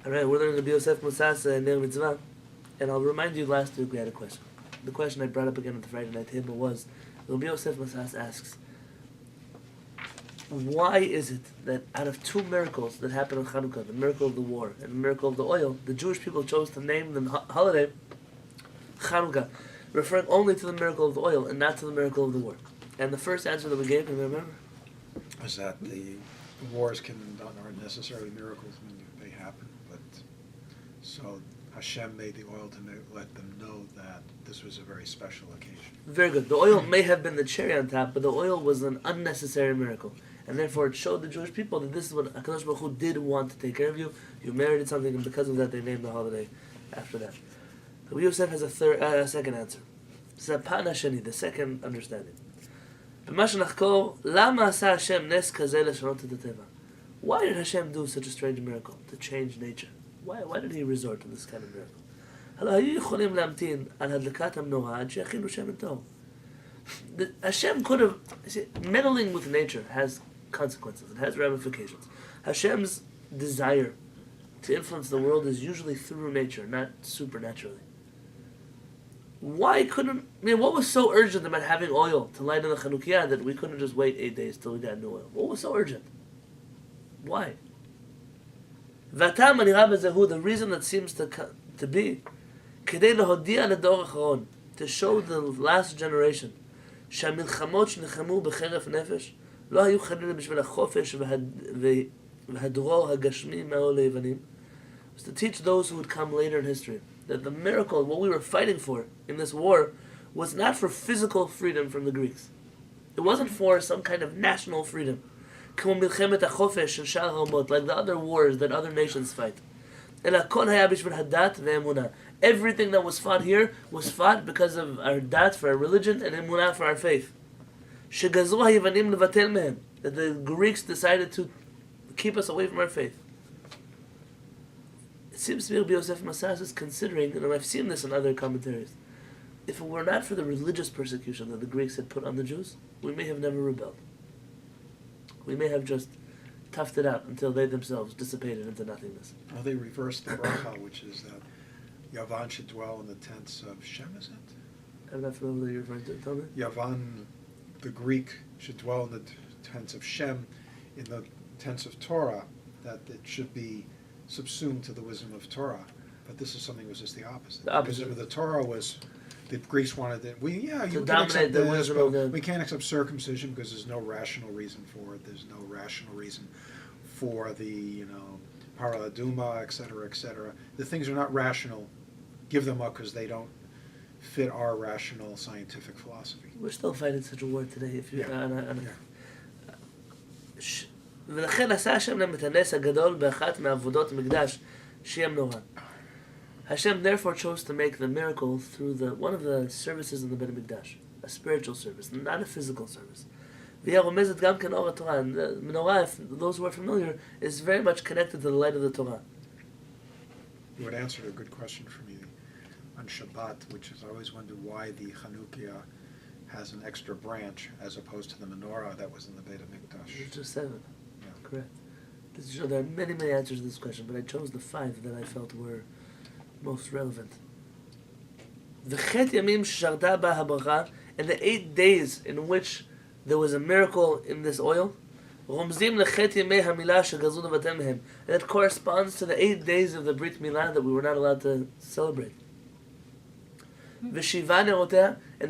Alright, we're learning Rabbi Yosef Musas Ner Mitzvah, and I'll remind you last week we had a question. The question I brought up again at the Friday night table was, Rabbi Yosef Musas asks, why is it that out of two miracles that happened on Chanukah, the miracle of the war and the miracle of the oil, the Jewish people chose to name the holiday Chanukah, referring only to the miracle of the oil and not to the miracle of the war? And the first answer that we gave, can you remember? Was that the wars aren't necessarily miracles when they happen, but so Hashem made the oil to let them know that this was a very special occasion. Very good. The oil may have been the cherry on top, but the oil was an unnecessary miracle. And therefore it showed the Jewish people that this is what HaKadosh Baruch Hu did want to take care of you. You merited something, and because of that they named the holiday after that. Rabbi Yosef has a second answer. Zapan Hasheni, the second understanding. Why did Hashem do such a strange miracle, to change nature? Why did he resort to this kind of miracle? Hashem could have... meddling with nature has consequences. It has ramifications. Hashem's desire to influence the world is usually through nature, not supernaturally. Why couldn't... what was so urgent about having oil to light in the Chanukiah that we couldn't just wait 8 days till we got new oil? What was so urgent? Why? The reason that seems to be to show the last generation שהמלחמות שנלחמו בחרף נפש לא היו חלילה בשביל החופש והדרור הגשמי מהעול היוונים, was to teach those who would come later in history that the miracle, what we were fighting for in this war, was not for physical freedom from the Greeks. It wasn't for some kind of national freedom, like the other wars that other nations fight. Everything that was fought here was fought because of our dat, for our religion, and emunah, for our faith. That the Greeks decided to keep us away from our faith. It seems to me Rabbi Yosef Masas is considering, and I've seen this in other commentaries, if it were not for the religious persecution that the Greeks had put on the Jews, we may have never rebelled. We may have just toughed it out until they themselves dissipated into nothingness. Well, they reversed the bracha, which is that Yavan should dwell in the tents of Shem, is it? I'm not familiar with what you're referring to. Tell me. Yavan, the Greek, should dwell in the tents of Shem, in the tents of Torah, that it should be subsumed to the wisdom of Torah. But this is something that was just the opposite. The opposite. Because the Torah was, the Greeks wanted it. You can dominate accept the this, wisdom but of the... we can't accept circumcision because there's no rational reason for it. There's no rational reason for the, paraduma, etc., etc. The things are not rational. Give them up because they don't fit our rational scientific philosophy. We're still fighting such a war today. If you, ולכן עשה השם להם את הנס הגדול באחת מעבודות המקדש, שהם נורא. Hashem therefore chose to make the miracle through one of the services in the Beit HaMikdash, a spiritual service, not a physical service. והיא רומזת גם כן אור התורה. And the menorah, if those who are familiar, is very much connected to the light of the Torah. You would answer a good question for me on Shabbat, which is I always wonder why the Chanukah has an extra branch as opposed to the menorah that was in the Beit HaMikdash. It's just 7. Yeah. Correct. There are many, many answers to this question, but I chose the 5 that I felt were most relevant. And the 8 days in which there was a miracle in this oil, and it corresponds to the 8 days of the Brit Milah that we were not allowed to celebrate. And the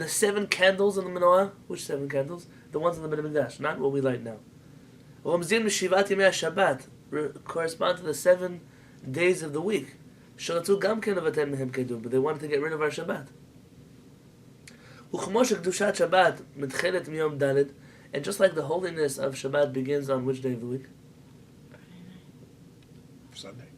7 candles in the menorah, which 7 candles? The ones in the Beit HaMikdash, not what we light now. Correspond to the 7 days of the week. But they wanted to get rid of our Shabbat. And just like the holiness of Shabbat begins on which day of the week? Sunday.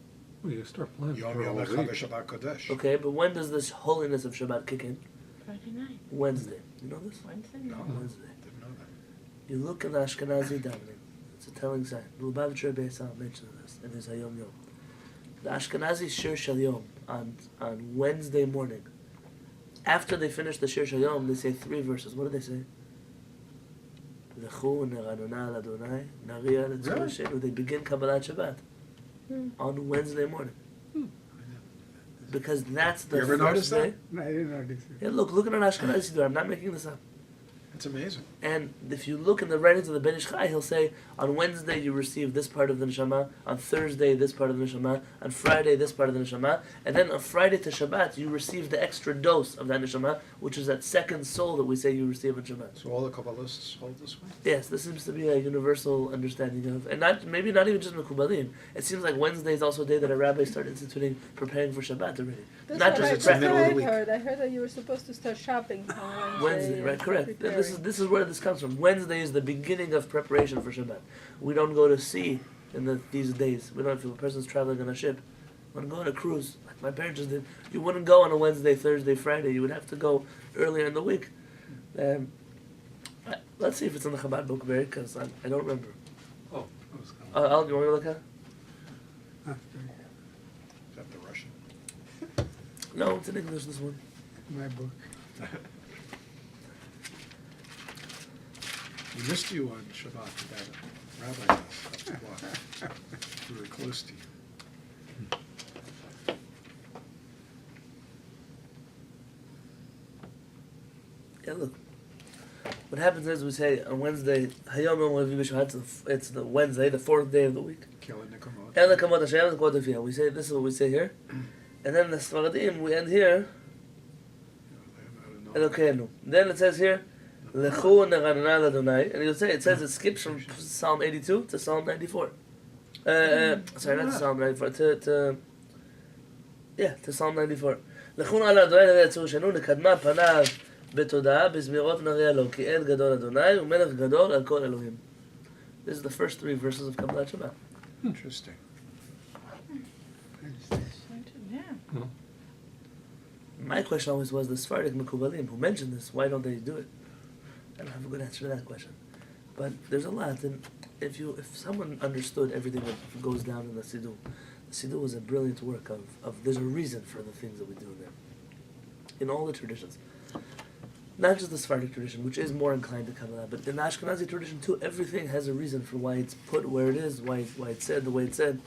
Well, you start planning Yom for a whole Yom week. Shabbat Kodesh. Okay, but when does this holiness of Shabbat kick in? Friday night. Wednesday. You know this? Wednesday? No, Wednesday. didn't know that. You look at the Ashkenazi davening. It's a telling sign. Lubavitcher Beisal mentioned this in his Hayom Yom. The Ashkenazi Shir Shal Yom on Wednesday morning. After they finish the Shir Shal Yom, they say 3 verses. What do they say? They begin Kabbalat Shabbat. on Wednesday morning. Because that's the You ever first notice that? day. No, I didn't notice it. Yeah, look at an Ashkenazi Siddur. I'm not making this up. It's amazing. And if you look in the writings of the Ben Ish Chai, he'll say, on Wednesday you receive this part of the Neshama, on Thursday this part of the Neshama, on Friday this part of the Neshama, and then on Friday to Shabbat you receive the extra dose of that Neshama, which is that second soul that we say you receive on Shabbat. So all the Kabbalists hold this way? Yes, this seems to be a universal understanding of, and maybe not even just Mekubalim. It seems like Wednesday is also a day that a rabbi started instituting, preparing for Shabbat already. That's Not what just I, it's the that's middle what of the I week. heard. I heard that you were supposed to start shopping on Wednesday, right? Correct. And this is where this comes from. Wednesday is the beginning of preparation for Shabbat. We don't go to sea in these days. We don't. If a person's traveling on a ship, want to go on a cruise, like my parents just did. You wouldn't go on a Wednesday, Thursday, Friday. You would have to go earlier in the week. Let's see if it's in the Chabad book, Barry, because I don't remember. Oh, I was going. Al, you want me to look at it? Is that the Russian? No, it's in English. This one. My book. We missed you on Shabbat. That rabbi that's why. We were close to you. Yeah, look. What happens is we say on Wednesday, Hayom Yom Revi B'Shabbat, it's the Wednesday, the fourth day of the week. Kehillat Nikamot. El Nekamot Hashem and Kvod Afiyah. We say this is what we say here, and then the Sfaradim we end here. Elokeinu. Then it says here, Lechu Neranana Ladonai, and you'll say it says it skips from Psalm 82 to Psalm 94. Sorry, not to Psalm 94. To Psalm 94. Lechu Neranana Ladonai Neve'etzur Shenu Nekadma Panav בתודעה, בזמירות נריע לו, כי אין גדול אדוני, ומלך גדול על כל אלוהים. This is the first three verses of Kabbalat Shabbat. Interesting. Yeah. My question always was the Sephardic Mekubalim who mentioned this, why don't they do it? I don't have a good answer to that question. But there's a lot, and if someone understood everything that goes down in the Siddur was a brilliant work of there's a reason for the things that we do there. In all the traditions. Not just the Sephardic tradition, which is more inclined to Kabbalah, but in the Ashkenazi tradition too, everything has a reason for why it's put where it is, why it's said the way it's said.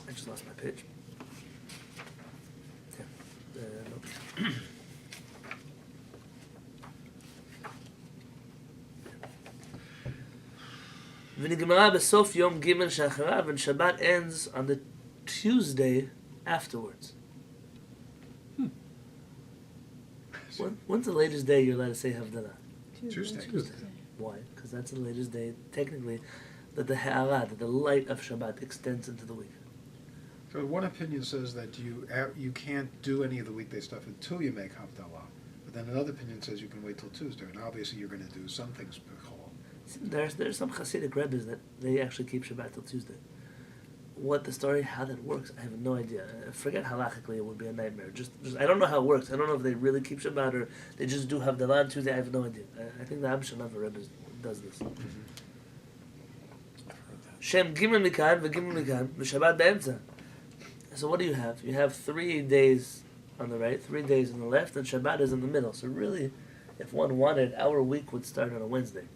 I just lost my page. Yeah. ונגמרה בסוף יום ג' שאחריו, and Shabbat ends on the Tuesday afterwards. When's the latest day you're allowed to say Havdalah? Tuesday. Why? Because that's the latest day, technically, that the Ha'ara, that the light of Shabbat extends into the week. So one opinion says that you can't do any of the weekday stuff until you make Havdalah. But then another opinion says you can wait till Tuesday. And obviously you're going to do some things b'chol. There's some Hasidic rabbis that they actually keep Shabbat till Tuesday. What the story, how that works, I have no idea. Forget halachically, it would be a nightmare. Just I don't know how it works. I don't know if they really keep Shabbat or they just do Havdalah on Tuesday. I have no idea. I think the Amshanav Rebbe does this. Shem Gimel Mikan v'Gimel Mikan v'Shabbat be'emtza. So what do you have? You have 3 days on the right, 3 days on the left, and Shabbat is in the middle. So really, if one wanted, our week would start on a Wednesday.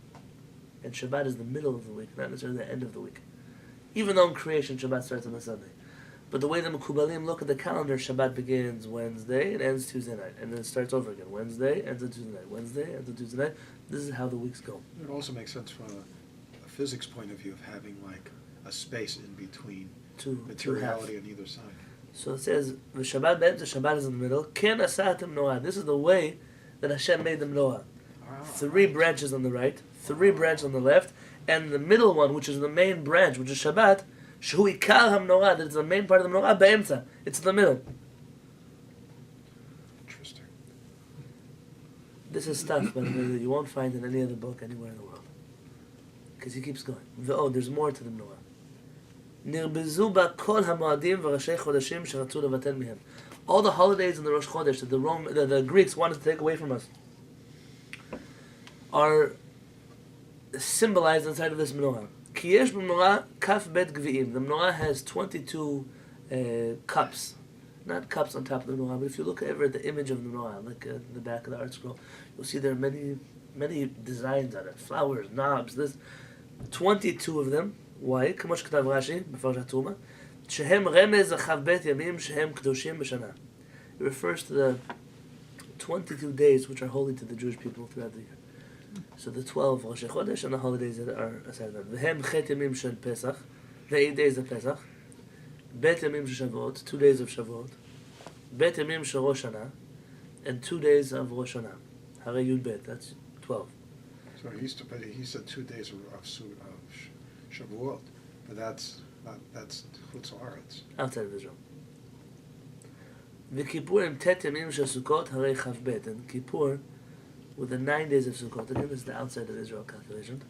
And Shabbat is the middle of the week, not necessarily the end of the week. Even though in creation Shabbat starts on a Sunday. But the way the Mekubalim look at the calendar, Shabbat begins Wednesday and ends Tuesday night. And then it starts over again. Wednesday, ends on Tuesday night. Wednesday, ends on Tuesday night. This is how the weeks go. It also makes sense from a physics point of view of having like a space in between materiality on either side. So it says, the Shabbat be'emtza, Shabbat is in the middle. Ken asatem noah. This is the way that Hashem made them Noah. 3 branches on the right, 3 branches on the left, and the middle one, which is the main branch, which is Shabbat, Shehu Ikar HaMenorah, that is the main part of the Menorah, Be'emtza. It's in the middle. Interesting. This is stuff, by the way, that you won't find in any other book anywhere in the world. Because he keeps going. Oh, there's more to the Menorah. נרבזו בה כל המועדים וראשי חודשים שרצו לבטל מהם. All the holidays in the Rosh Chodesh that the Greeks wanted to take away from us are symbolized inside of this menorah. Ki yesh b'menorah kaf bet gvi'im. The menorah has 22 cups. Not cups on top of the menorah, but if you look over at the image of the menorah, like the back of the art scroll, you'll see there are many designs on it. Flowers, knobs, this. 22 of them Why? כמו שכתב רש"י, בפרשת תרומה, שהם רמז לכ"ב ימים שהם קדושים בשנה. It refers to the 22 days which are holy to the Jewish people throughout the year. So the 12 Rosh Chodesh and the holidays that are aside of them. והם ח' ימים של פסח, the 8 days of Pesach, ב' ימים של שבועות, 2 days of שבועות, ב' ימים של ראש שנה, and 2 days of ראש שנה. הרי י"ב, that's 12. So he said 2 days of Shavuot, but that's Chutz La'aretz. Outside of Israel. וכיפור עם ט' ימים של סוכות, הרי כ"ב. And Kippur, with the 9 days of Sukkot, again this is the outside of Israel calculation,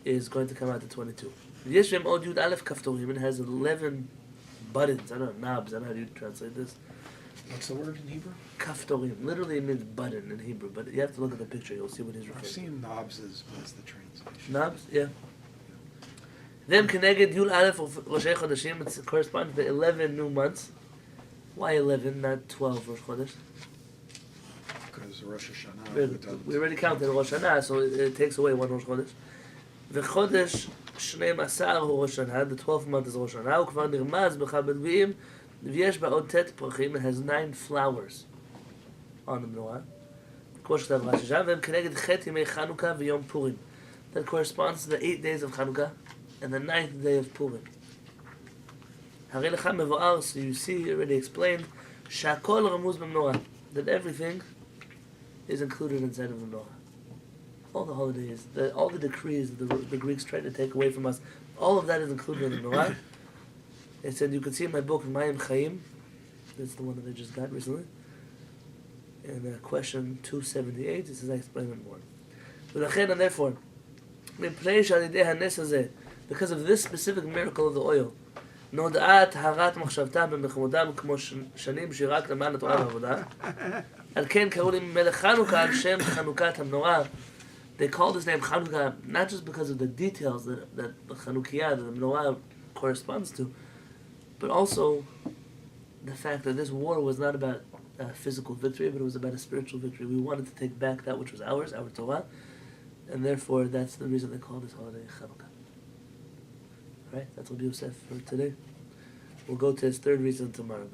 is going to come out to 22. יש בהם עוד י' א' כפתורים, it has 11 buttons, I don't know, knobs, I don't know how you translate this. What's the word in Hebrew? Kaftorim, literally means button in Hebrew, but you have to look at the picture, you'll see what he's referring I've to. seen knobs as the translation. Knobs, yeah. Them כנגד י' א' ראשי חודשים, it corresponds to 11 new months. Why 11, not 12 Rosh Chodesh? Because Rosh Hashanah. We already counted Rosh Hashanah, so it takes away one Rosh Chodesh. וחודש 12 הוא ראש שנה, the 12th month is ראש שנה, הוא כבר נרמז בכ"ב גביעים, ויש בה עוד ט' פרחים, it has 9 flowers on the menorah, כמו שכתב רש"י שם, והם כנגד ח' ימי חנוכה ויום פורים. That corresponds to the 8 days of Hanukkah and the 9th day of Purim. הרי לך מבואר, so you see, already explained, שהכל רמוז במנורה, that everything is included inside of the menorah. All the holidays, all the decrees that the Greeks tried to take away from us, all of that is included in the menorah. It said, you can see in my book, Mayim Chaim, that's the one that I just got recently, in question 278, it says I explain it more. ולכן, and therefore, מפני שעל ידי הנס הזה, because of this specific miracle of the oil, נודעה טהרת מחשבתם במלחמותם כמו שנים שהיא רק למען התורה והעבודה. על כן קראו לי מלך חנוכה על שם חנוכת המנורה. They called his name Chanukah not just because of the details that the Chanukiah, that the menorah corresponds to, but also the fact that this war was not about physical victory, but it was about a spiritual victory. We wanted to take back that which was ours, our Torah, and therefore that's the reason they call this holiday Chanukah. Alright, that's Rabbi Yosef for today. We'll go to his third reason tomorrow.